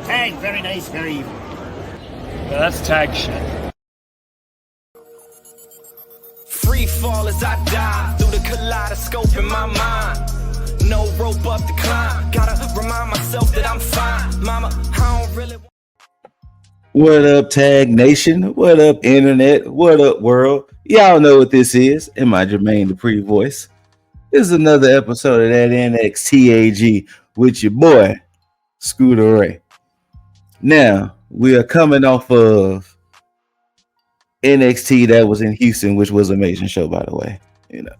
T.A.G, very nice, very evil. Yeah, that's T.A.G shit. Free fall as I dive through the kaleidoscope in my mind. No rope up to climb. Gotta remind myself that I'm fine. Mama, I don't really. What up, T.A.G Nation? What up, Internet? What up, world? Y'all know what this is. In my Jermaine Dupri voice. This is another episode of that NXT.A.G with your boy, ScooterRay. Now, we are coming off of NXT that was in Houston, which was an amazing show, by the way. You know,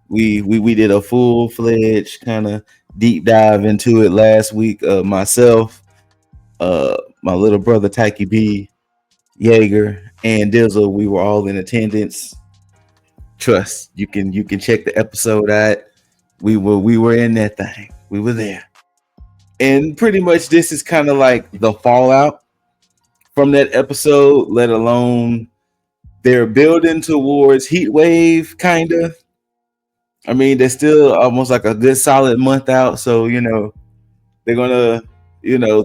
we did a full-fledged kind of deep dive into it last week. Myself, my little brother Tyke B, Jaeger, and Dizzle, we were all in attendance. Trust, you can check the episode out. We were in that thing. We were there. And pretty much this is kind of like the fallout from that episode, let alone they're building towards Heat Wave, kind of. I mean, they're still almost like a good solid month out. So, you know, they're going to,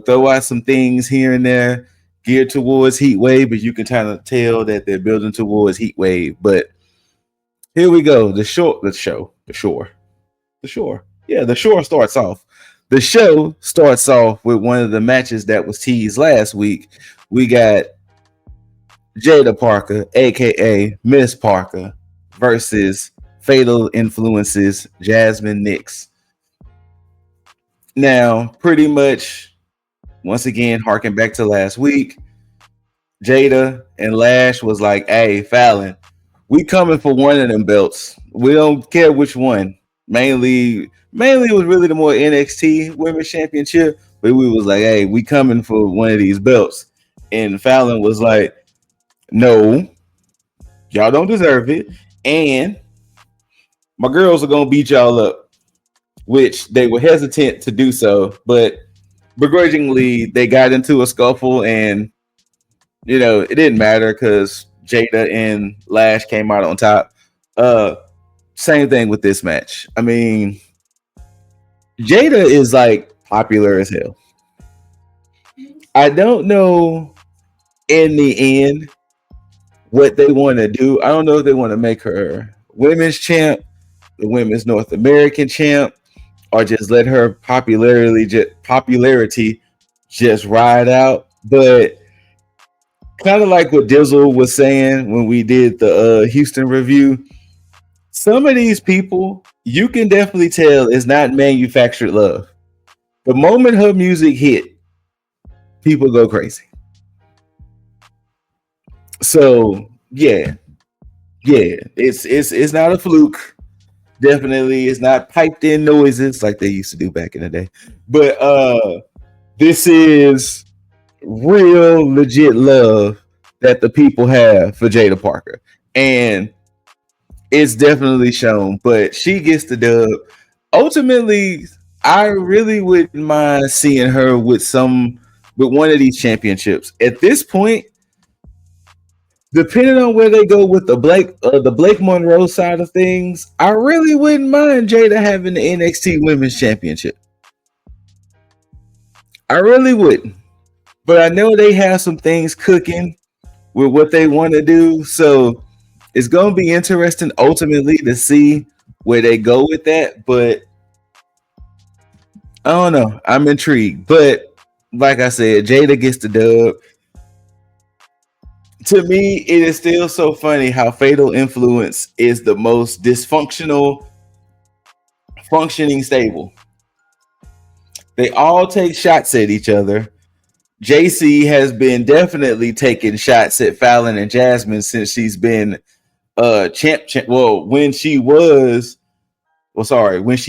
throw out some things here and there geared towards Heat Wave, but you can kind of tell that they're building towards Heat Wave. But here we go. The shore starts off. The show starts off with one of the matches that was teased last week. We got Jada Parker, aka Miss Parker, versus Fatal Influences Jasmine Nix. Now, pretty much, once again, harking back to last week, Jada and Lash was like, "Hey, Fallon, we coming for one of them belts. We don't care which one. Mainly it was really the more NXT Women's Championship, but we was like, hey, we coming for one of these belts." And Fallon was like, "No, y'all don't deserve it. And my girls are going to beat y'all up," which they were hesitant to do so, but begrudgingly they got into a scuffle, and, it didn't matter because Jada and Lash came out on top. Same thing with this match. I mean, Jada is like popular as hell. I don't know in the end what they want to do. I don't know if they want to make her women's champ, the women's North American champ, or just let her popularity just ride out. But kind of like what Dizzle was saying when we did the Houston review, some of these people, you can definitely tell is not manufactured love. The moment her music hit, people go crazy. So yeah, it's not a fluke. Definitely, it's not piped in noises like they used to do back in the day. But this is real legit love that the people have for Jada Parker, and it's definitely shown. But she gets the dub. Ultimately, I really wouldn't mind seeing her with one of these championships. At this point, depending on where they go with the Blake Monroe side of things, I really wouldn't mind Jada having the NXT Women's Championship. I really wouldn't. But I know they have some things cooking with what they want to do. So it's going to be interesting ultimately to see where they go with that. But I don't know. I'm intrigued. But like I said, Jada gets the dub. To me, it is still so funny how Fatal Influence is the most dysfunctional functioning stable. They all take shots at each other. JC has been definitely taking shots at Fallon and Jasmine since she's been champ. Well, when she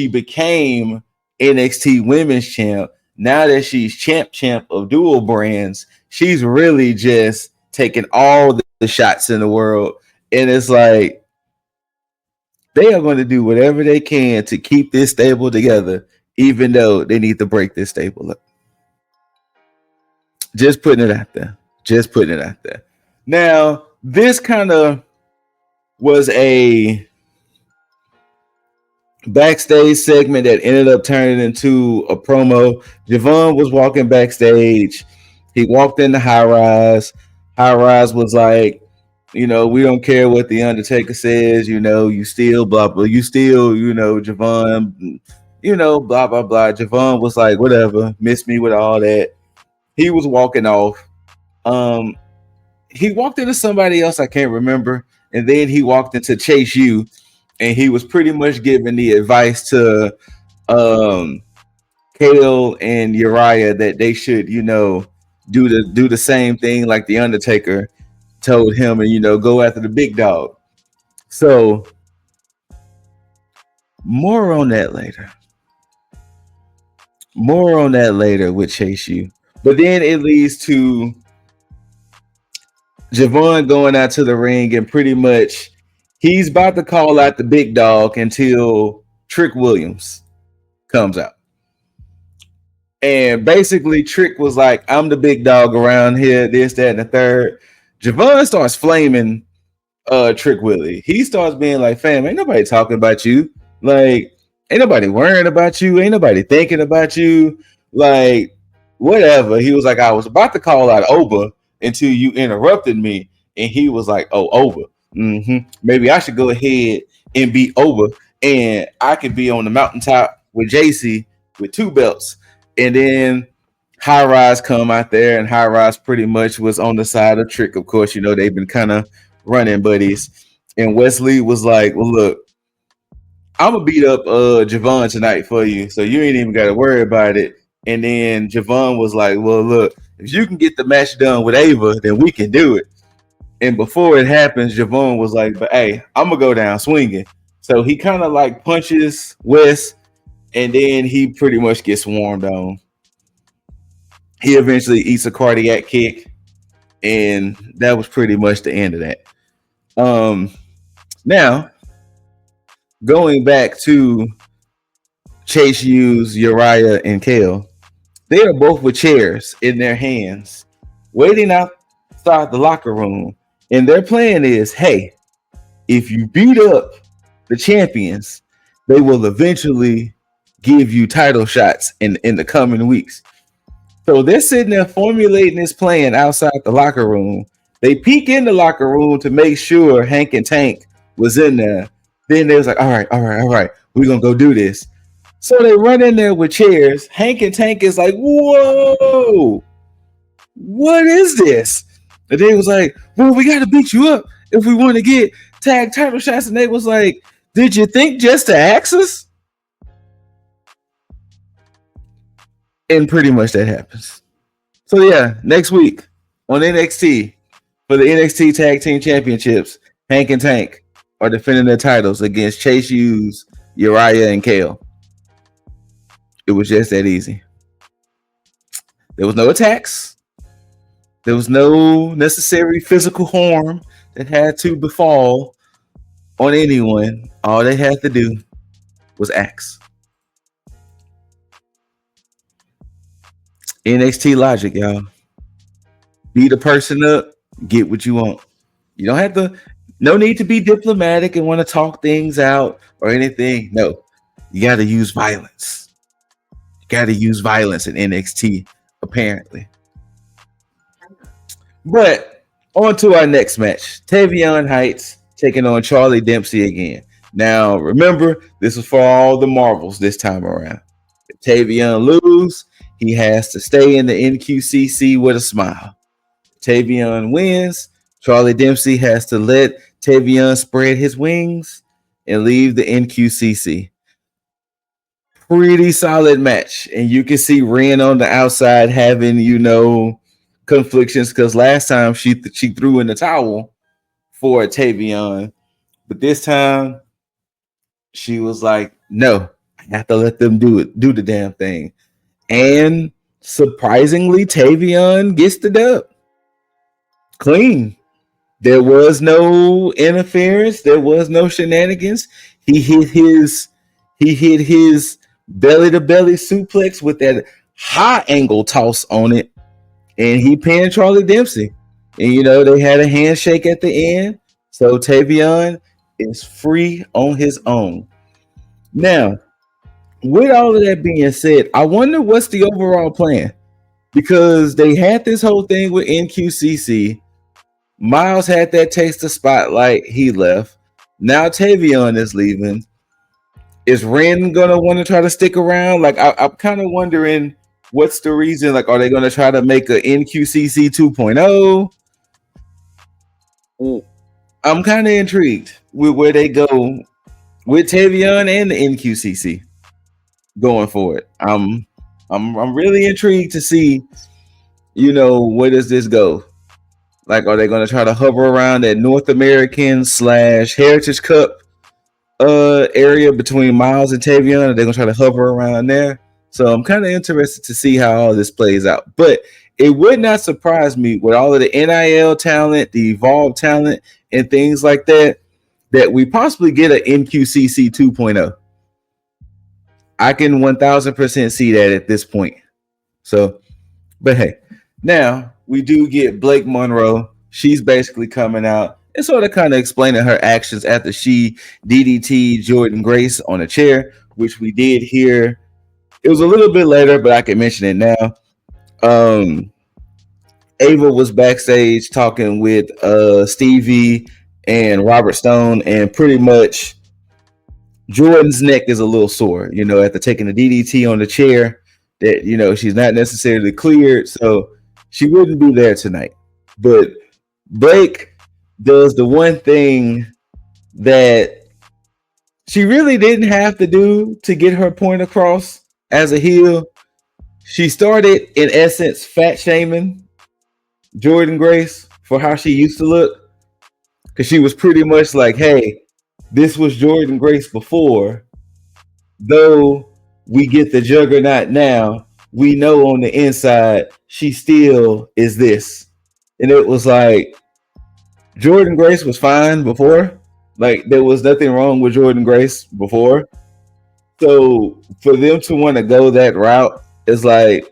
became NXT Women's Champ, now that she's champ of dual brands, she's really just taking all the shots in the world. And it's like they are going to do whatever they can to keep this stable together, even though they need to break this stable up. Just putting it out there. Now, this kind of was a backstage segment that ended up turning into a promo. Javon was walking backstage He walked into High Rise. High Rise was like, we don't care what the Undertaker says. You still blah blah. You still, Javon. Blah blah blah. Javon was like, whatever. Miss me with all that. He was walking off. Um, he walked into somebody else I can't remember, and then he walked into Chase U, and he was pretty much giving the advice to um Kale and Uriah that they should, do the same thing like the Undertaker told him, and go after the big dog. So more on that later. More on that later with Chase U. But then it leads to Javon going out to the ring, and pretty much he's about to call out the big dog until Trick Williams comes out. And basically, Trick was like, I'm the big dog around here, this, that, and the third. Javon starts flaming Trick Willie. He starts being like, fam, ain't nobody talking about you. Like, ain't nobody worrying about you. Ain't nobody thinking about you. Like, whatever. He was like, I was about to call out Oba until you interrupted me. And he was like, oh, Oba. Maybe I should go ahead and be Oba. And I could be on the mountaintop with JC with 2 belts. And then High Rise come out there, and High Rise pretty much was on the side of Trick. Of course, they've been kind of running buddies. And Wesley was like, well, look, I'm going to beat up Javon tonight for you, so you ain't even got to worry about it. And then Javon was like, well, look, if you can get the match done with Ava, then we can do it. And before it happens, Javon was like, but hey, I'm going to go down swinging. So he kind of like punches Wes, and then he pretty much gets swarmed on. He eventually eats a cardiac kick, and that was pretty much the end of that. Now, going back to Chase U's Uriah and Kale, they are both with chairs in their hands, waiting outside the locker room. And their plan is, hey, if you beat up the champions, they will eventually give you title shots in the coming weeks. So they're sitting there formulating this plan outside the locker room. They peek in the locker room to make sure Hank and Tank was in there. Then they was like, all right, we're going to go do this. So they run in there with chairs. Hank and Tank is like, whoa, what is this? And they was like, well, we got to beat you up if we want to get tag title shots. And they was like, did you think just to ask us? And pretty much that happens. So yeah, next week on NXT for the NXT Tag Team Championships, Hank and Tank are defending their titles against Chase U's Uriah and Kale. It was just that easy. There was no attacks. There was no necessary physical harm that had to befall on anyone. All they had to do was ask. NXT logic, y'all. Beat a person up, get what you want. You don't have to, no need to be diplomatic and want to talk things out or anything. No, you got to use violence. You got to use violence in NXT, apparently. But on to our next match. Tavion Heights taking on Charlie Dempsey again. Now, remember, this is for all the marbles this time around. If Tavion lose, he has to stay in the NQCC with a smile. Tavion wins. Charlie Dempsey has to let Tavion spread his wings and leave the NQCC. Pretty solid match. And you can see Ren on the outside having, conflictions because last time she threw in the towel for Tavion. But this time she was like, no, I have to let them do the damn thing. And surprisingly, Tavion gets the dub. Clean. There was no interference. There was no shenanigans. He hit his belly to belly suplex with that high angle toss on it. And he pinned Charlie Dempsey. And they had a handshake at the end. So Tavion is free on his own. Now, with all of that being said, I wonder what's the overall plan. because they had this whole thing with NQCC. Miles had that taste of spotlight. He left. Now Tavion is leaving. Is Ren gonna want to try to stick around? Like I'm kind of wondering what's the reason. Like, are they gonna try to make a NQCC 2.0? I'm kind of intrigued with where they go with Tavion and the NQCC going forward. I'm really intrigued to see, where does this go? Like, are they going to try to hover around that North American / Heritage Cup area between Miles and Tavion? Are they going to try to hover around there? So I'm kind of interested to see how all this plays out. But it would not surprise me with all of the NIL talent, the Evolve talent, and things like that we possibly get an NQCC 2.0. I can 1000% see that at this point. So, but hey, now we do get Blake Monroe. She's basically coming out and sort of kind of explaining her actions after she DDT Jordan Grace on a chair, which we did hear. It was a little bit later, but I can mention it now. Ava was backstage talking with Stevie and Robert Stone, and pretty much Jordan's neck is a little sore, after taking the DDT on the chair, that, she's not necessarily cleared, so she wouldn't be there tonight. But Blake does the one thing that she really didn't have to do to get her point across as a heel. She started, in essence, fat shaming Jordan Grace for how she used to look, because she was pretty much like, hey, this was Jordan Grace before. Though we get the juggernaut now, we know on the inside she still is this. And it was like, Jordan Grace was fine before. Like, there was nothing wrong with Jordan Grace before. So for them to want to go that route is like,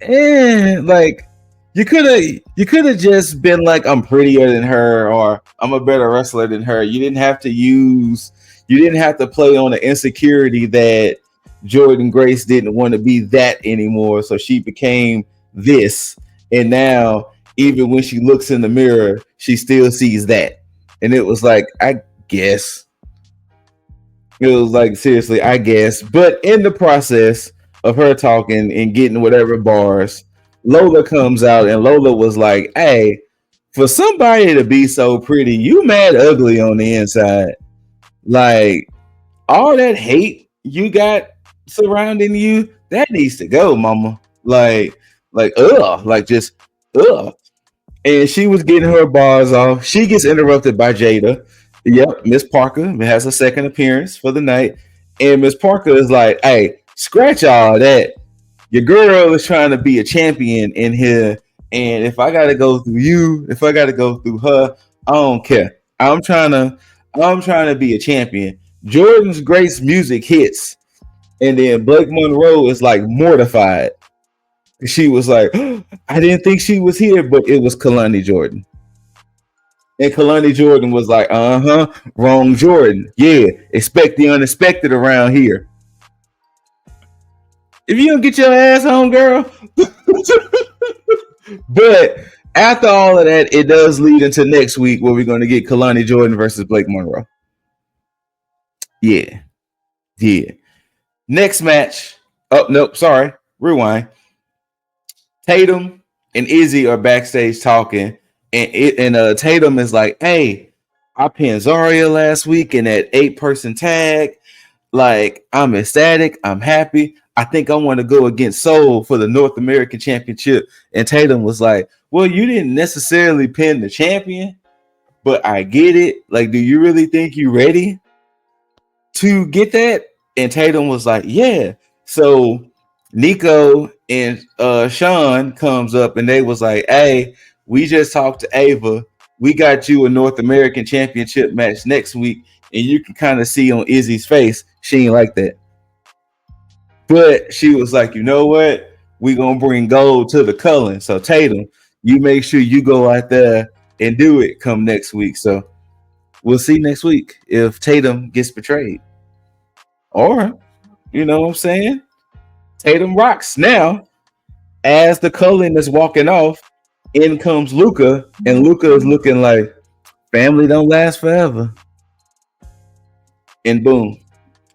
like, you could have just been like, I'm prettier than her, or I'm a better wrestler than her. You didn't have to play on the insecurity that Jordan Grace didn't want to be that anymore. So she became this. And now, even when she looks in the mirror, she still sees that. And it was like, I guess. It was like, seriously, I guess. But in the process of her talking and getting whatever bars, Lola comes out, and Lola was like, hey, for somebody to be so pretty, you mad ugly on the inside. Like, all that hate you got surrounding you, that needs to go, mama. Like, just ugh. And she was getting her bars off. She gets interrupted by Jada. Yep, Miss Parker has a second appearance for the night. And Miss Parker is like, hey, scratch all that. Your girl is trying to be a champion in here. And if I gotta go through you, if I gotta go through her, I don't care. I'm trying to be a champion. Jordan's Grace music hits. And then Blake Monroe is like mortified. She was like, I didn't think she was here, but it was Kalani Jordan. And Kalani Jordan was like, wrong Jordan. Yeah, expect the unexpected around here. If you don't get your ass home, girl. But after all of that, it does lead into next week where we're going to get Kalani Jordan versus Blake Monroe. Yeah. Next match. Oh, nope. Sorry. Rewind. Tatum and Izzy are backstage talking. And Tatum is like, hey, I pinned Zarya last week in that 8-person tag. Like, I'm ecstatic. I'm happy. I think I want to go against Soul for the North American Championship. And Tatum was like, well, you didn't necessarily pin the champion, but I get it. Like, do you really think you're ready to get that? And Tatum was like, yeah. So Nico and Sean comes up and they was like, hey, we just talked to Ava. We got you a North American Championship match next week. And you can kind of see on Izzy's face, she ain't like that. But she was like, you know what? We gonna bring gold to the Cullen. So Tatum, you make sure you go out there and do it come next week. So we'll see next week if Tatum gets betrayed. Or, you know what I'm saying? Tatum rocks now. As the Cullen is walking off, in comes Luca, and Luca is looking like family don't last forever. And boom,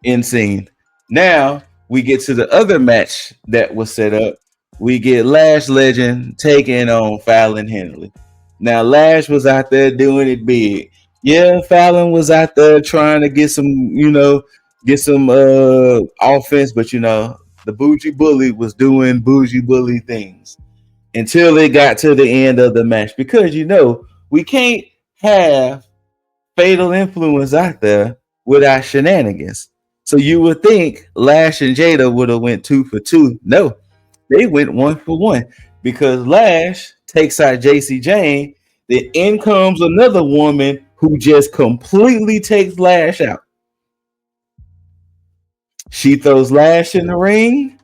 end scene. Now we get to the other match that was set up. We get Lash Legend taking on Fallon Henley. Now Lash was out there doing it big. Yeah, Fallon was out there trying to get some, get some offense, but the bougie bully was doing bougie bully things until it got to the end of the match because we can't have fatal influence out there without shenanigans. So you would think Lash and Jada would have went 2 for 2. No, they went 1 for 1 because Lash takes out JC Jane. Then in comes another woman who just completely takes Lash out. She throws Lash in the ring.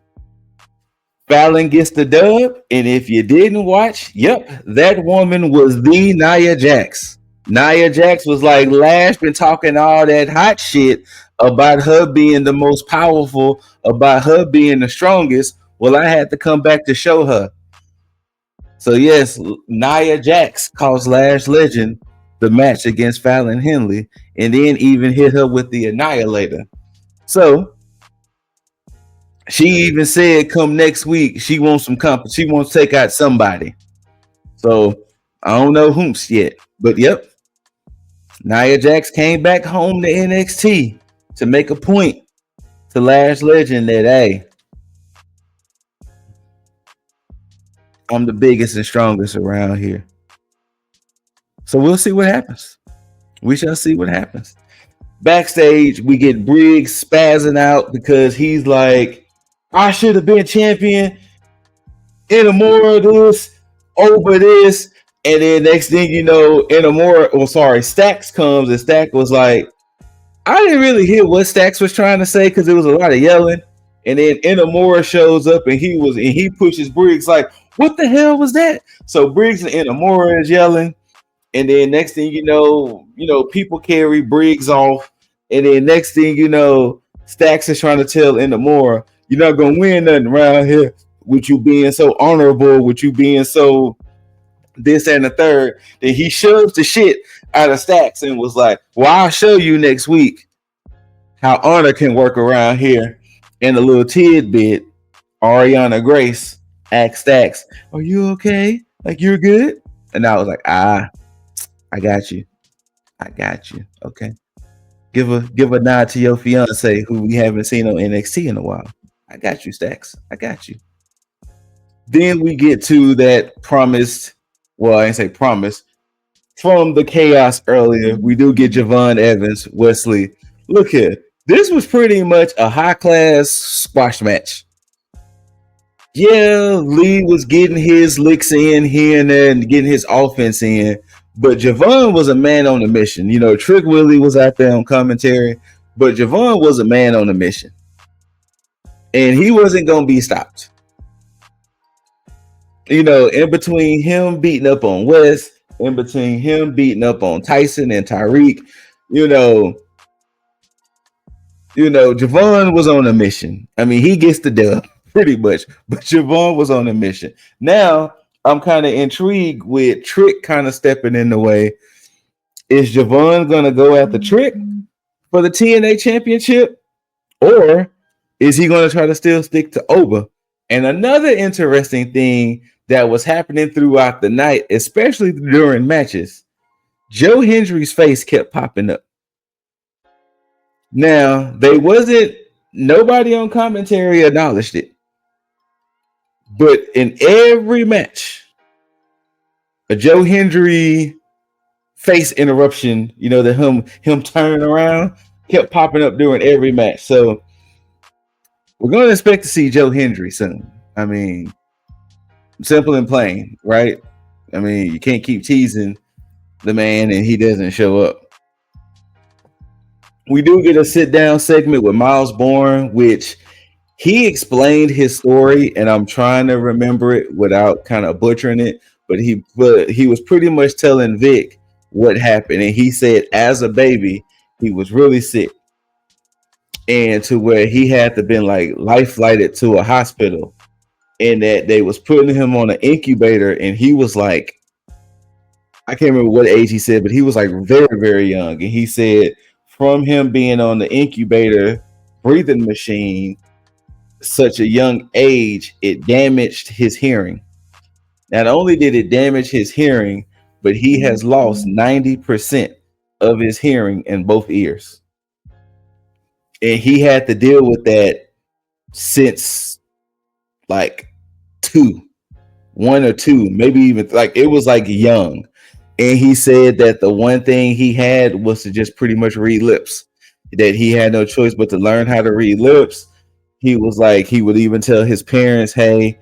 Fallon gets the dub. And if you didn't watch, that woman was the Nia Jax. Nia Jax was like, Lash been talking all that hot shit about her being the most powerful, about her being the strongest. Well, I had to come back to show her. So yes, Nia Jax caused Lash Legend the match against Fallon Henley, and then even hit her with the Annihilator. So she even said, "Come next week, she wants some company. She wants to take out somebody." So I don't know whom's yet, but Nia Jax came back home to NXT to make a point to Lash Legend that, hey, I'm the biggest and strongest around here. So we'll see what happens. We shall see what happens. Backstage, we get Briggs spazzing out because he's like, I should have been champion in more of this over this. And then next thing you know, Stacks comes and Stack was like, I didn't really hear what Stacks was trying to say because there was a lot of yelling. And then Inamura shows up and he pushes Briggs like, what the hell was that? So Briggs and Inamura is yelling. And then next thing you know, people carry Briggs off. And then next thing you know, Stacks is trying to tell Inamura, you're not gonna win nothing around here with you being so honorable, with you being so this and the third. Then he shoves the shit out of Stacks and was like, well, I'll show you next week how honor can work around here. And a little tidbit, Ariana Grace asked Stacks, are you okay? Like, you're good? And I was like, I got you. Okay. Give a nod to your fiance who we haven't seen on NXT in a while. I got you, Stacks. I got you. Then we get to that promised, well, I didn't say promise, from the chaos earlier. We do get Javon Evans, Wesley. Look here. This was pretty much a high-class squash match. Yeah, Lee was getting his licks in here and there and getting his offense in. But Javon was a man on a mission. Trick Willie was out there on commentary, but Javon was a man on a mission. And he wasn't going to be stopped. In between him beating up on Wes, in between him beating up on Tyson and Tyreek, Javon was on a mission. I mean, he gets the dub pretty much, but Javon was on a mission. Now, I'm kind of intrigued with Trick kind of stepping in the way. Is Javon going to go after Trick for the TNA championship? Or is he going to try to still stick to Oba? And another interesting thing that was happening throughout the night, especially during matches, Joe Hendry's face kept popping up. Now, nobody on commentary acknowledged it. But in every match, a Joe Hendry face interruption, the him turning around kept popping up during every match. So we're going to expect to see Joe Hendry soon. I mean, simple and plain, right? I mean, you can't keep teasing the man and he doesn't show up. We do get a sit-down segment with Miles Bourne, which he explained his story, and I'm trying to remember it without kind of butchering it. But he was pretty much telling Vic what happened, and he said as a baby he was really sick, and to where he had to been like life flighted to a hospital, and that they was putting him on an incubator, and he was like, I can't remember what age he said, but he was like very, very young. And he said from him being on the incubator breathing machine such a young age, it damaged his hearing. Not only did it damage his hearing, but he has lost 90% of his hearing in both ears. And he had to deal with that since like one or two, maybe even like it was like young. And he said that the one thing he had was to just pretty much read lips, that he had no choice but to learn how to read lips. He was like, he would even tell his parents, hey,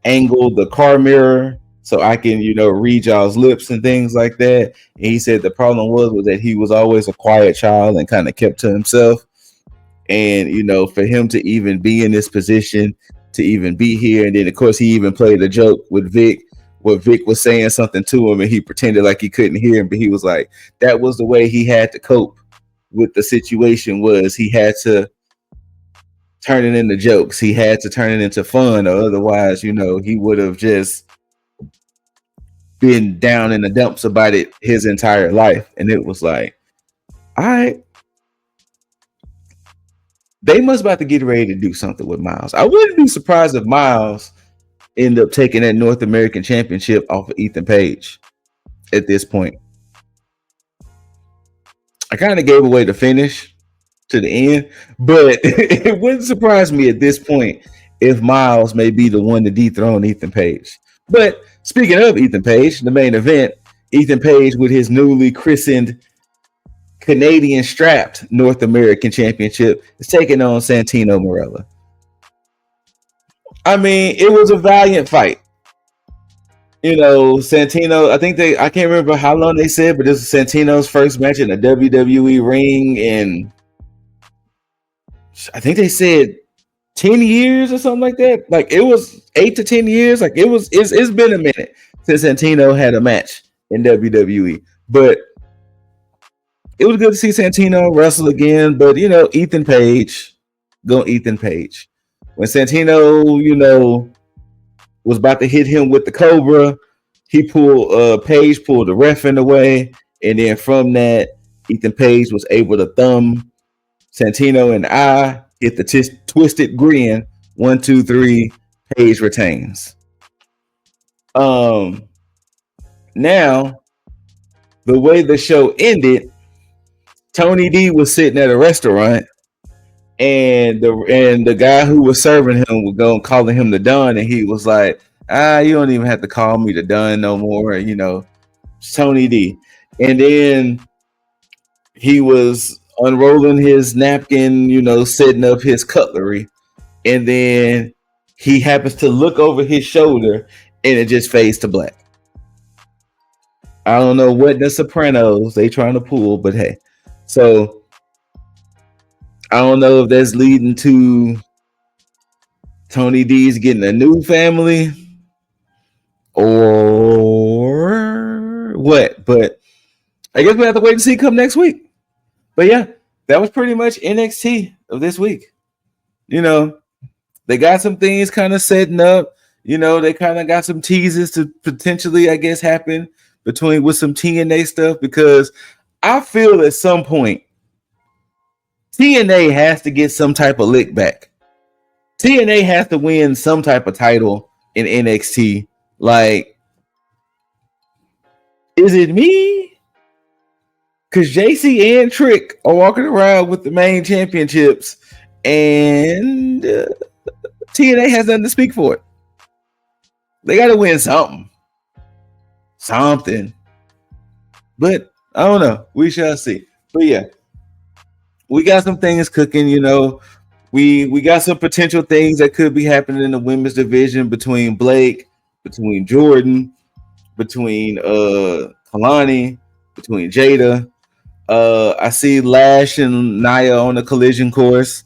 angle the car mirror so I can, read y'all's lips and things like that. And he said the problem was that he was always a quiet child and kind of kept to himself. And, for him to even be in this position, to even be here. And then, of course, he even played a joke with Vic, where Vic was saying something to him and he pretended like he couldn't hear him. But he was like, that was the way he had to cope with the situation, was he had to turn it into jokes. He had to turn it into fun, or otherwise, he would have just been down in the dumps about it his entire life. And it was like, all right, they must about to get ready to do something with Miles. I wouldn't be surprised if Miles end up taking that North American Championship off of Ethan Page at this point. I kind of gave away the finish to the end, but it wouldn't surprise me at this point if Miles may be the one to dethrone Ethan Page. But speaking of Ethan Page, the main event, Ethan Page with his newly christened Canadian strapped North American Championship is taking on Santino Marella. I mean, it was a valiant fight. Santino, I can't remember how long they said, but this is Santino's first match in a WWE ring in, I think they said 10 years or something like that. Like it was 8 to 10 years. Like it's been a minute since Santino had a match in WWE. But it was good to see Santino wrestle again. But Ethan Page, Ethan Page. When Santino, was about to hit him with the Cobra, Page pulled the ref in the way, and then from that, Ethan Page was able to thumb Santino in the eye, hit the twisted grin. 1, 2, 3. Page retains. Now, the way the show ended, Tony D was sitting at a restaurant, and the guy who was serving him was going calling him the Don, and he was like, you don't even have to call me the Don no more. It's Tony D. And then he was unrolling his napkin, setting up his cutlery, and then he happens to look over his shoulder, and it just fades to black. I don't know what the Sopranos they trying to pull, but hey. So I don't know if that's leading to Tony D's getting a new family or what, but I guess we have to wait and see come next week. But yeah, that was pretty much NXT of this week. They got some things kind of setting up. They kind of got some teases to potentially, I guess, happen with some TNA stuff, because I feel at some point TNA has to get some type of lick back. TNA has to win some type of title in NXT. Like, is it me? Because JC and Trick are walking around with the main championships, and TNA has nothing to speak for it. They got to win something. But I don't know. We shall see. But yeah, we got some things cooking. We got some potential things that could be happening in the women's division between Blake, between Jordan, between Kalani, between Jada. I see Lash and Nia on the collision course.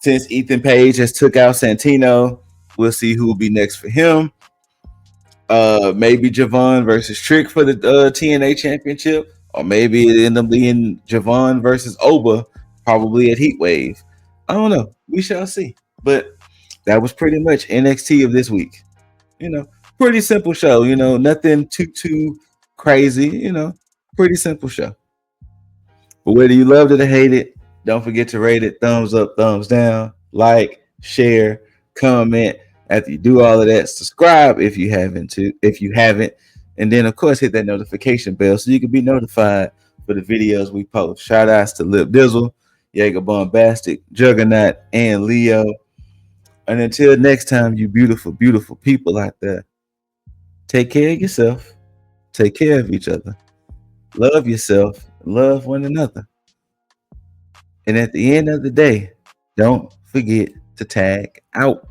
Since Ethan Page has took out Santino, we'll see who will be next for him. Maybe Javon versus Trick for the TNA championship, or maybe it end up being Javon versus Oba, probably at Heatwave. I don't know. We shall see. But that was pretty much NXT of this week. Pretty simple show. Nothing too crazy. Pretty simple show. But whether you loved it or hate it, don't forget to rate it. Thumbs up, thumbs down, like, share, comment. After you do all of that, subscribe if you haven't. And then of course hit that notification bell so you can be notified for the videos we post. Shout outs to Lip Dizzle, Jaeger Bombastic, Juggernaut, and Leo. And until next time, you beautiful, beautiful people out there, take care of yourself, take care of each other, love yourself, love one another. And at the end of the day, don't forget to tag out.